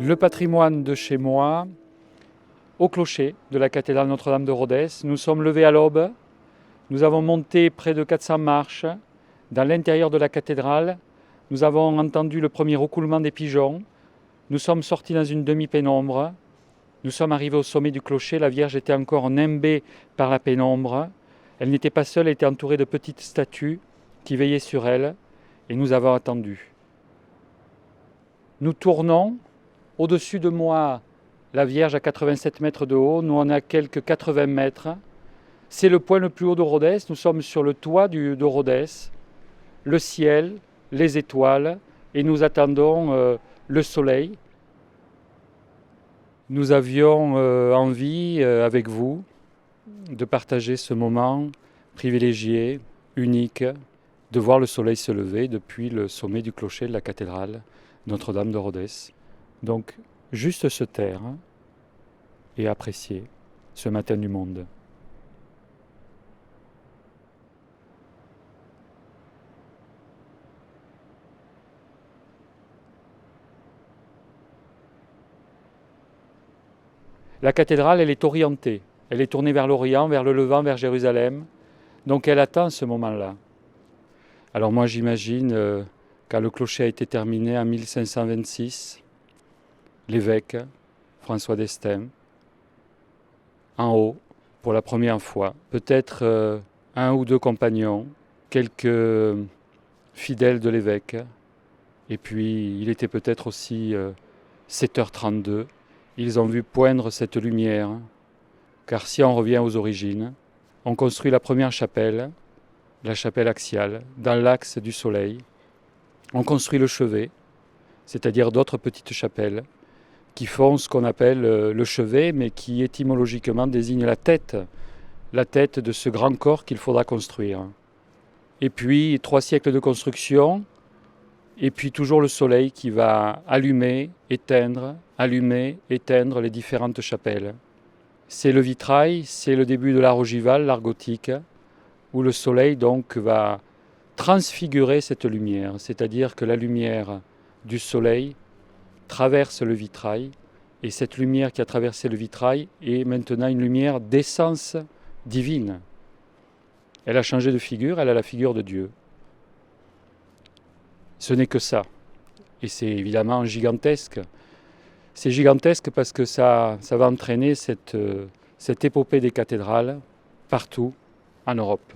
Le patrimoine de chez moi, au clocher de la cathédrale Notre-Dame de Rodez. Nous sommes levés à l'aube, nous avons monté près de 400 marches dans l'intérieur de la cathédrale. Nous avons entendu le premier roucoulement des pigeons. Nous sommes sortis dans une demi-pénombre. Nous sommes arrivés au sommet du clocher. La Vierge était encore nimbée par la pénombre. Elle n'était pas seule, elle était entourée de petites statues qui veillaient sur elle. Et nous avons attendu. Nous tournons. Au-dessus de moi, la Vierge à 87 mètres de haut. Nous, on est à quelques 80 mètres. C'est le point le plus haut de Rodez. Nous sommes sur le toit de Rodez. Le ciel, les étoiles, et nous attendons le soleil. Nous avions envie, avec vous, de partager ce moment privilégié, unique, de voir le soleil se lever depuis le sommet du clocher de la cathédrale Notre-Dame de Rodez. Donc, juste se taire et apprécier ce matin du monde. La cathédrale, elle est orientée. Elle est tournée vers l'Orient, vers le Levant, vers Jérusalem. Donc elle attend ce moment-là. Alors moi j'imagine, quand le clocher a été terminé en 1526, l'évêque François d'Estaing, en haut, pour la première fois, peut-être un ou deux compagnons, quelques fidèles de l'évêque, et puis il était peut-être aussi 7h32. Ils ont vu poindre cette lumière, car si on revient aux origines, on construit la première chapelle, la chapelle axiale, dans l'axe du soleil. On construit le chevet, c'est-à-dire d'autres petites chapelles, qui font ce qu'on appelle le chevet, mais qui étymologiquement désigne la tête de ce grand corps qu'il faudra construire. Et puis 3 siècles de construction, et puis toujours le soleil qui va allumer, éteindre les différentes chapelles. C'est le vitrail, c'est le début de l'art ogival, l'art gothique, où le soleil donc va transfigurer cette lumière, c'est-à-dire que la lumière du soleil traverse le vitrail, et cette lumière qui a traversé le vitrail est maintenant une lumière d'essence divine. Elle a changé de figure, elle a la figure de Dieu. Ce n'est que ça. Et c'est évidemment gigantesque. C'est gigantesque parce que ça va entraîner cette épopée des cathédrales partout en Europe.